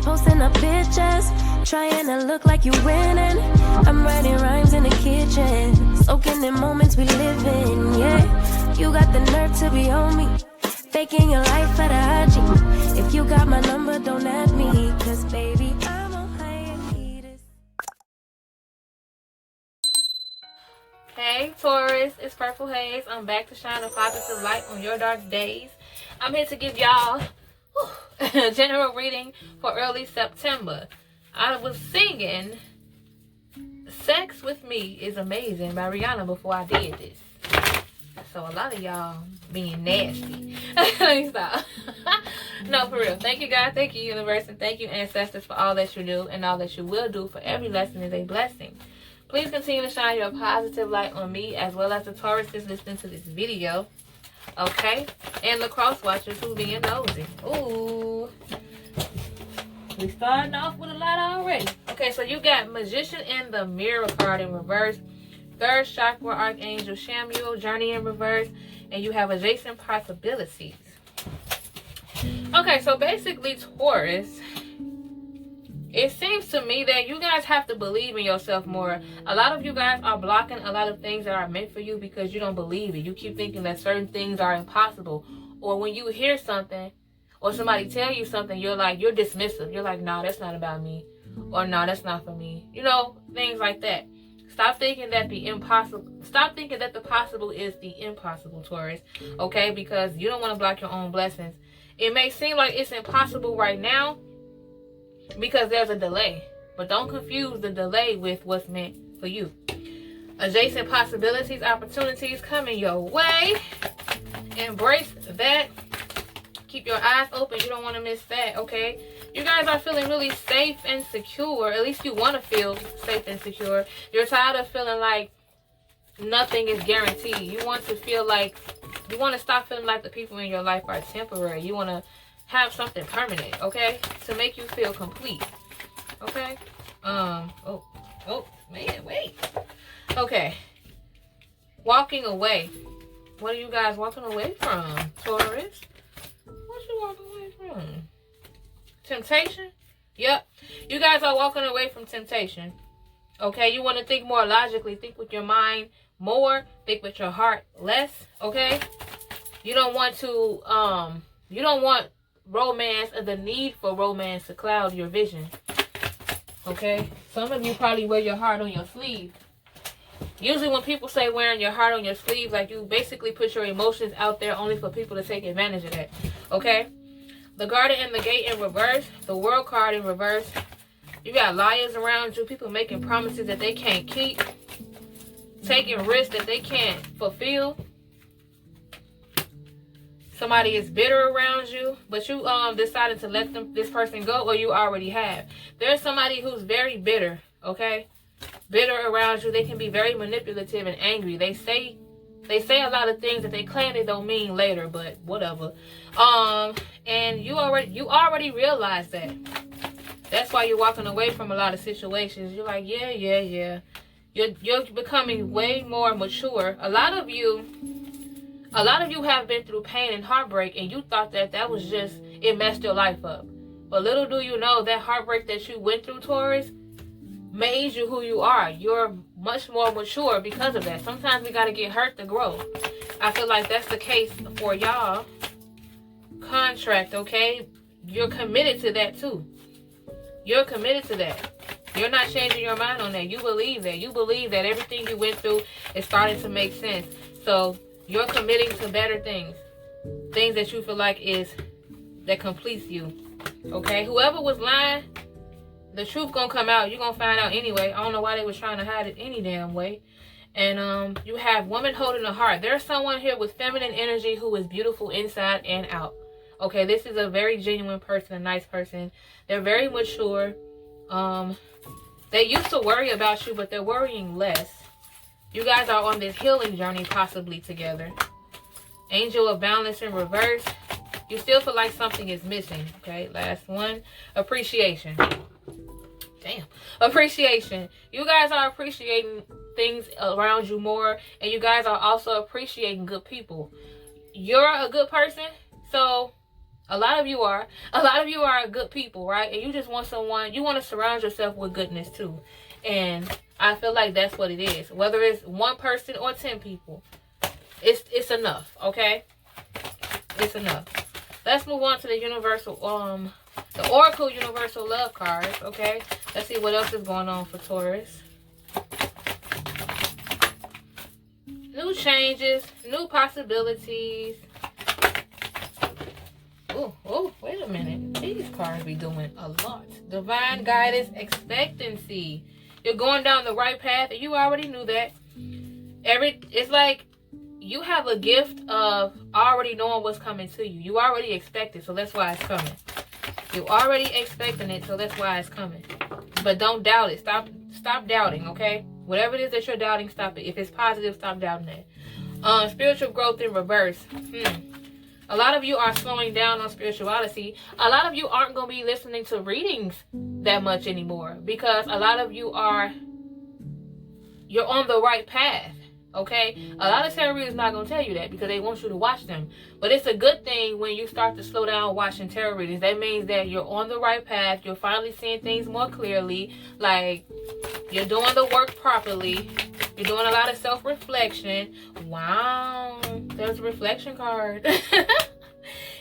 posting up pictures, trying to look like you winning. I'm writing rhymes in the kitchen, soaking in moments we live in, yeah. You got the nerve to be on me, faking your life for the IG. If you got my number, don't add me, cause baby, I'm on hiatus. Hey Taurus, it's Purple Haze. I'm back to shine a positive light on your dark days. I'm here to give y'all a general reading for early September. I was singing Sex With Me Is Amazing by Rihanna before I did this. So a lot of y'all being nasty. Let me stop. No, for real. Thank you, God. Thank you, universe. And thank you, ancestors, for all that you do and all that you will do. For every lesson is a blessing. Please continue to shine your positive light on me as well as the Tauruses listening to this video. Okay? And the cross watchers who being nosy. Ooh. We starting off with a lot already. Okay, so you got Magician and the Mirror card in reverse. Third Chakra Archangel Shamuel, Journey in reverse. And you have Adjacent Possibilities. Okay, so basically Taurus, it seems to me that you guys have to believe in yourself more. A lot of you guys are blocking a lot of things that are meant for you because you don't believe it. You keep thinking that certain things are impossible. Or when you hear something or somebody tell you something, you're dismissive. You're like, nah, that's not about me. Or nah, that's not for me. You know, things like that. Stop thinking that the possible is the impossible, Taurus. Okay? Because you don't want to block your own blessings. It may seem like it's impossible right now, because there's a delay. But don't confuse the delay with what's meant for you. Adjacent possibilities, opportunities coming your way. Embrace that. Keep your eyes open. You don't want to miss that, okay? You guys are feeling really safe and secure. At least you want to feel safe and secure. You're tired of feeling like nothing is guaranteed. You want to stop feeling like the people in your life are temporary. You want to have something permanent, okay, to make you feel complete, okay? Oh man, wait. Okay, walking away. What are you guys walking away from, Taurus? What you walking away from? Temptation? Yep, you guys are walking away from temptation, okay? You want to think more logically, think with your mind more, think with your heart less, okay? You don't want romance or the need for romance to cloud your vision. Okay? Some of you probably wear your heart on your sleeve. Usually when people say wearing your heart on your sleeve, like you basically put your emotions out there only for people to take advantage of that. Okay? The Garden and the Gate in reverse. The World card in reverse. You got liars around you. People making promises that they can't keep. Taking risks that they can't fulfill. Somebody is bitter around you, but you decided to let this person go, or you already have. There's somebody who's very bitter, okay? Bitter around you. They can be very manipulative and angry. They say a lot of things that they claim they don't mean later, but whatever. And you already realize that. That's why you're walking away from a lot of situations. You're like, yeah. You're becoming way more mature. A lot of you have been through pain and heartbreak, and you thought that was just, it messed your life up. But little do you know, that heartbreak that you went through, Taurus, made you who you are. You're much more mature because of that. Sometimes we got to get hurt to grow. I feel like that's the case for y'all. Contract, okay? You're committed to that too. You're committed to that. You're not changing your mind on that. You believe that. You believe that everything you went through is starting to make sense. So you're committing to better things. Things that you feel like that completes you. Okay? Whoever was lying, the truth gonna come out. You're gonna find out anyway. I don't know why they was trying to hide it any damn way. And you have woman holding a heart. There's someone here with feminine energy who is beautiful inside and out. Okay, this is a very genuine person, a nice person. They're very mature. They used to worry about you, but they're worrying less. You guys are on this healing journey possibly together. Angel of Balance in reverse. You still feel like something is missing. Okay, last one. Appreciation. Damn. Appreciation. You guys are appreciating things around you more. And you guys are also appreciating good people. You're a good person. So A lot of you are. A lot of you are good people, right? And you just want someone, you want to surround yourself with goodness too. And I feel like that's what it is. Whether it's one person or 10 people, it's enough, okay? It's enough. Let's move on to the universal, the Oracle Universal Love cards, okay? Let's see what else is going on for Taurus. New changes, new possibilities. Oh, wait a minute. These cards be doing a lot. Divine guidance, expectancy. You're going down the right path, and you already knew that. It's like you have a gift of already knowing what's coming to you. You already expect it, so that's why it's coming. You already expecting it, so that's why it's coming. But don't doubt it. Stop doubting, okay? Whatever it is that you're doubting, stop it. If it's positive, stop doubting it. Spiritual growth in reverse. A lot of you are slowing down on spirituality. A lot of you aren't going to be listening to readings that much anymore, because a lot of you you're on the right path, okay? A lot of tarot readers not going to tell you that because they want you to watch them. But it's a good thing when you start to slow down watching tarot readings. That means that you're on the right path. You're finally seeing things more clearly. Like, you're doing the work properly. You're doing a lot of self-reflection. Wow, there's a reflection card.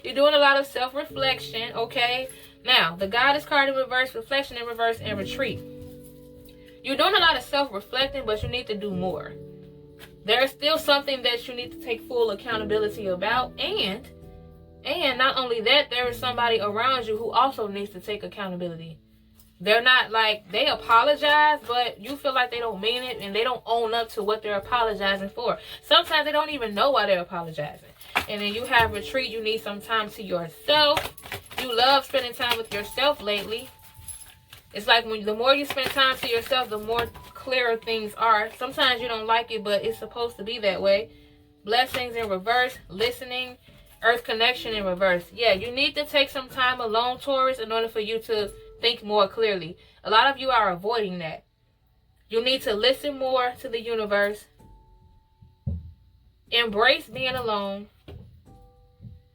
You're doing a lot of self-reflection, okay? Now, the Goddess card in reverse, reflection in reverse, and retreat. You're doing a lot of self-reflecting, but you need to do more. There's still something that you need to take full accountability about. And not only that, there is somebody around you who also needs to take accountability. They're not like, they apologize, but you feel like they don't mean it and they don't own up to what they're apologizing for. Sometimes they don't even know why they're apologizing. And then you have retreat. You need some time to yourself. You love spending time with yourself lately. It's like the more you spend time to yourself, the more clearer things are. Sometimes you don't like it, but it's supposed to be that way. Blessings in reverse, listening, earth connection in reverse. Yeah, you need to take some time alone, Taurus, in order for you to think more clearly. A lot of you are avoiding that. You need to listen more to the universe. Embrace being alone.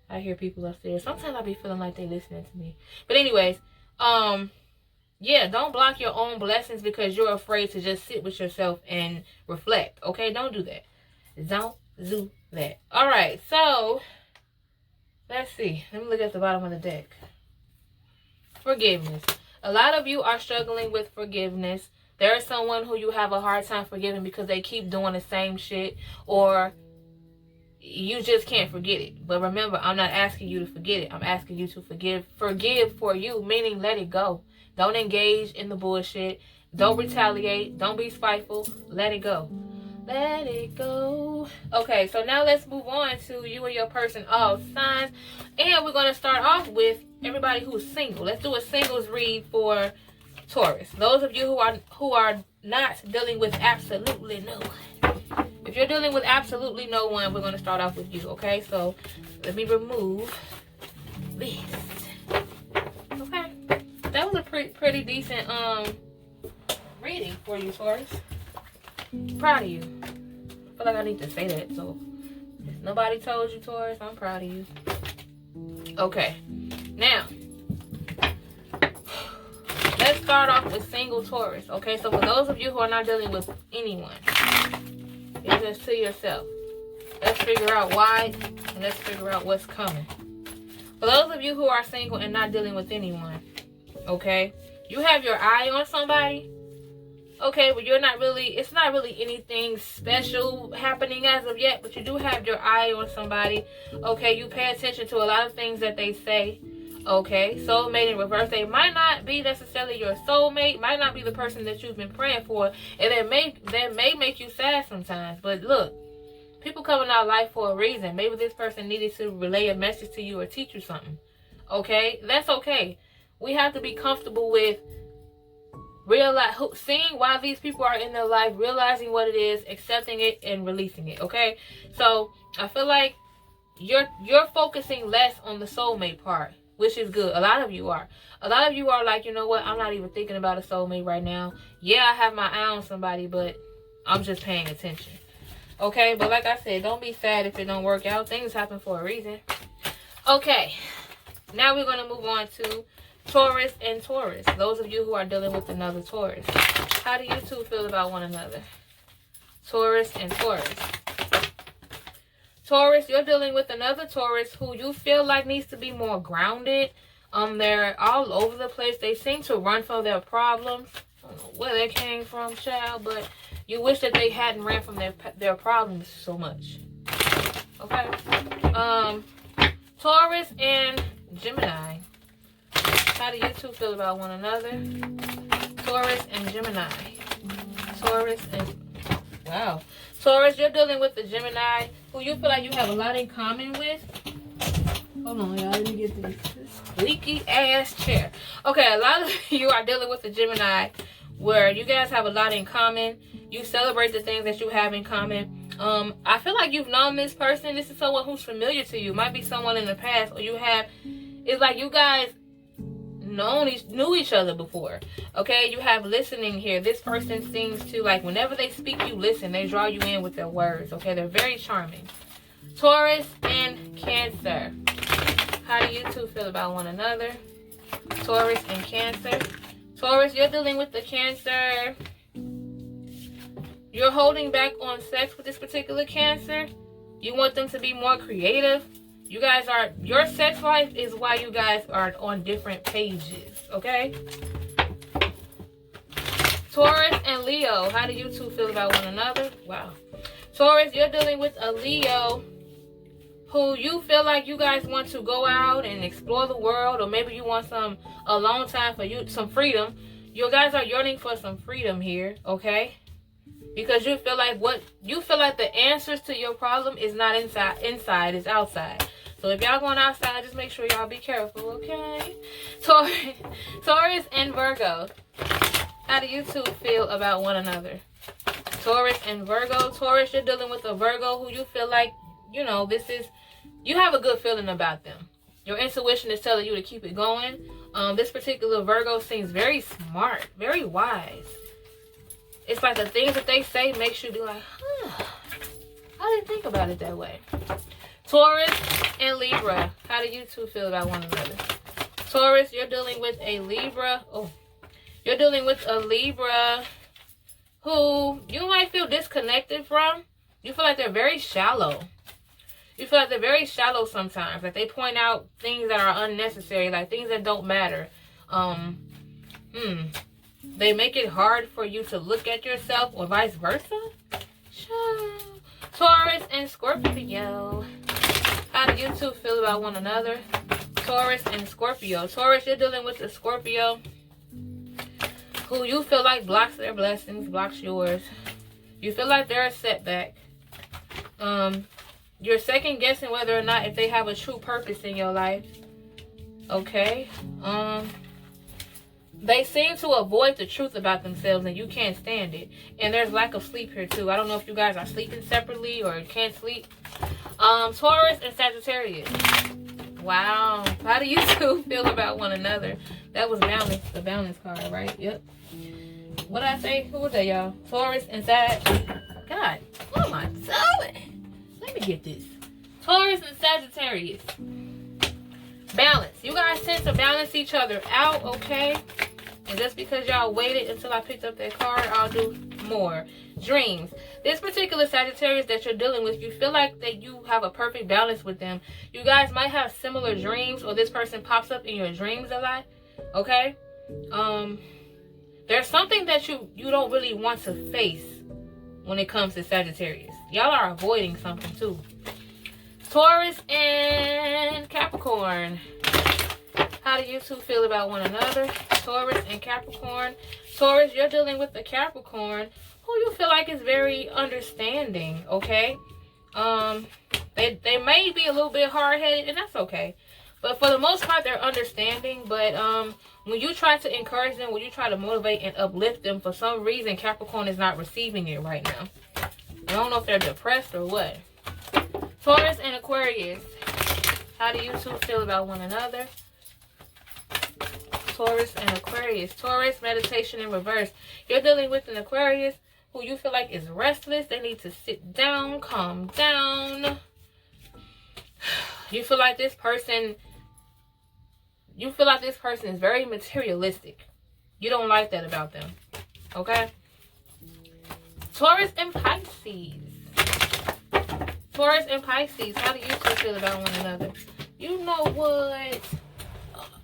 I hear people upstairs. Sometimes I be feeling like they listening to me. But anyways, yeah, don't block your own blessings because you're afraid to just sit with yourself and reflect. Okay, don't do that. Don't do that. All right, so let's see. Let me look at the bottom of the deck. Forgiveness. A lot of you are struggling with forgiveness. There is someone who you have a hard time forgiving because they keep doing the same shit, or you just can't forget it. But remember, I'm not asking you to forget it. I'm asking you to forgive. Forgive for you, meaning let it go. Don't engage in the bullshit. Don't retaliate. Don't be spiteful. Let it go. Let it go. Okay, so now let's move on to you and your person, all signs. And we're going to start off with everybody who's single. Let's do a singles read for Taurus. Those of you who are not dealing with absolutely no one. If you're dealing with absolutely no one, we're going to start off with you, okay? So let me remove this. Okay. That was a pretty decent reading for you, Taurus. Proud of you. I feel like I need to say that. So if nobody told you, Taurus, I'm proud of you. Okay. Now, let's start off with single Taurus. Okay, so for those of you who are not dealing with anyone, it's just to yourself. Let's figure out why, and let's figure out what's coming. For those of you who are single and not dealing with anyone, okay, you have your eye on somebody. Okay, but it's not really anything special happening as of yet, but you do have your eye on somebody. Okay, you pay attention to a lot of things that they say. Okay, soulmate in reverse. They might not be necessarily your soulmate, might not be the person that you've been praying for, and that may make you sad sometimes. But look, people come in our life for a reason. Maybe this person needed to relay a message to you or teach you something. Okay, that's okay. We have to be comfortable with seeing why these people are in their life, realizing what it is, accepting it, and releasing it. Okay, so I feel like you're focusing less on the soulmate part, which is good. A lot of you are like, you know what, I'm not even thinking about a soulmate right now. Yeah, I have my eye on somebody, but I'm just paying attention. Okay, but like I said, don't be sad if it don't work out. Things happen for a reason. Okay, Now we're going to move on to Taurus and Taurus. Those of you who are dealing with another Taurus. How do you two feel about one another? Taurus and Taurus. Taurus, you're dealing with another Taurus who you feel like needs to be more grounded. They're all over the place. They seem to run from their problems. I don't know where they came from, child, but you wish that they hadn't ran from their problems so much. Okay? Taurus and Gemini. How do you two feel about one another? Taurus and Gemini. Taurus and... Wow. Taurus, you're dealing with the Gemini who you feel like you have a lot in common with. Hold on, y'all. Let me get this squeaky ass chair. Okay, a lot of you are dealing with the Gemini where you guys have a lot in common. You celebrate the things that you have in common. I feel like you've known this person. This is someone who's familiar to you. Might be someone in the past, or you have... It's like you guys knew each other before. Okay, you have listening here. This person seems to, like, whenever they speak, you listen. They draw you in with their words. Okay, they're very charming. Taurus and Cancer. How do you two feel about one another? Taurus and Cancer. Taurus, you're dealing with the Cancer. You're holding back on sex with this particular Cancer. You want them to be more creative. You guys are, your sex life is why you guys are on different pages, okay? Taurus and Leo, how do you two feel about one another? Wow. Taurus, you're dealing with a Leo who you feel like you guys want to go out and explore the world, or maybe you want a long time for you, some freedom. You guys are yearning for some freedom here, okay? Because you feel like the answers to your problem is not inside, it's outside. So if y'all going outside, just make sure y'all be careful, okay? Taurus and Virgo. How do you two feel about one another? Taurus and Virgo. Taurus, you're dealing with a Virgo who you feel like, you know, you have a good feeling about them. Your intuition is telling you to keep it going. This particular Virgo seems very smart, very wise. It's like the things that they say makes you be like, I didn't think about it that way. Taurus and Libra. How do you two feel about one another? Taurus, you're dealing with a Libra. Oh, you're dealing with a Libra who you might feel disconnected from. You feel like they're very shallow. You feel like they're very shallow sometimes. Like they point out things that are unnecessary, like things that don't matter. They make it hard for you to look at yourself, or vice versa. Taurus and Scorpio. How do you two feel about one another? Taurus and Scorpio. Taurus, you're dealing with a Scorpio who you feel like blocks their blessings, blocks yours. You feel like they're a setback. You're second guessing whether or not if they have a true purpose in your life. Okay. They seem to avoid the truth about themselves, and you can't stand it. And there's lack of sleep here too. I don't know if you guys are sleeping separately or can't sleep. Taurus and Sagittarius. Wow. How do you two feel about one another? That was balance, the balance card, right? Yep. What did I say? Who was that, y'all? Taurus and Sag. God, what am I doing? Let me get this. Taurus and Sagittarius. Balance. You guys tend to balance each other out, okay? And just because y'all waited until I picked up that card, I'll do more. Dreams. This particular Sagittarius that you're dealing with, you feel like that you have a perfect balance with them. You guys might have similar dreams, or this person pops up in your dreams a lot, okay? There's something that you don't really want to face when it comes to Sagittarius. Y'all are avoiding something too. Taurus and Capricorn. How do you two feel about one another? Taurus and Capricorn. Taurus, you're dealing with the Capricorn who you feel like is very understanding, okay? They may be a little bit hard-headed, and that's okay. But for the most part, they're understanding. But when you try to encourage them, when you try to motivate and uplift them, for some reason, Capricorn is not receiving it right now. I don't know if they're depressed or what. Taurus and Aquarius. How do you two feel about one another? Taurus and Aquarius. Taurus, meditation in reverse. You're dealing with an Aquarius who you feel like is restless. They need to sit down, calm down. You feel like this person You feel like this person is very materialistic. You don't like that about them. Okay? Taurus and Pisces. Taurus and Pisces. How do you two feel about one another? You know what?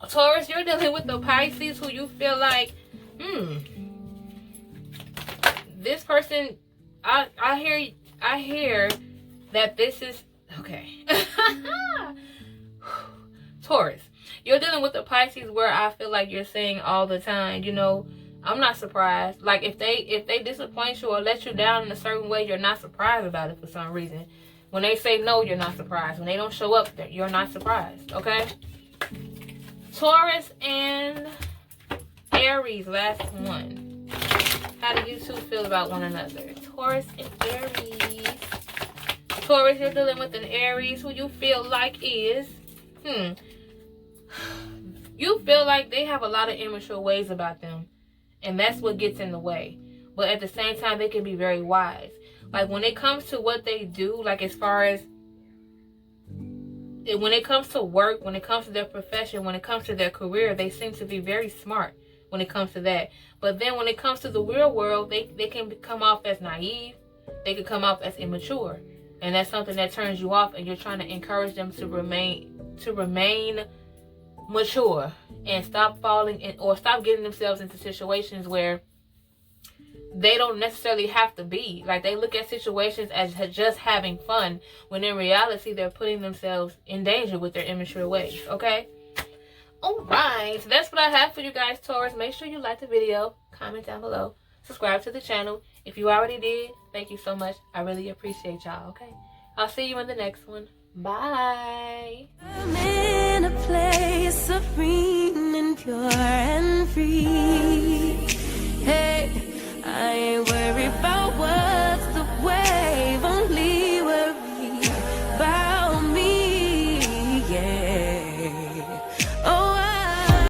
Taurus, you're dealing with the Pisces who you feel like, this person, I hear that this is, okay. Taurus, you're dealing with the Pisces where I feel like you're saying all the time, you know, I'm not surprised. Like if they disappoint you or let you down in a certain way, you're not surprised about it for some reason. When they say no, you're not surprised. When they don't show up, you're not surprised, okay? Taurus and Aries, last one. How do you two feel about one another? Taurus and Aries. Taurus, you're dealing with an Aries who you feel like is, you feel like they have a lot of immature ways about them. And that's what gets in the way. But at the same time, they can be very wise. Like when it comes to what they do, like as far as when it comes to work, when it comes to their profession, when it comes to their career, they seem to be very smart when it comes to that. But then when it comes to the real world, they can come off as naive. They can come off as immature. And that's something that turns you off, and you're trying to encourage them to remain mature and stop falling in, or stop getting themselves into situations where they don't necessarily have to be. Like they look at situations as just having fun, when in reality they're putting themselves in danger with their immature ways. Okay? Alright, so that's what I have for you guys, Taurus. Make sure you like the video, comment down below, subscribe to the channel. If you already did, thank you so much. I really appreciate y'all, okay? I'll see you in the next one. Bye. I'm in a place serene and pure and free.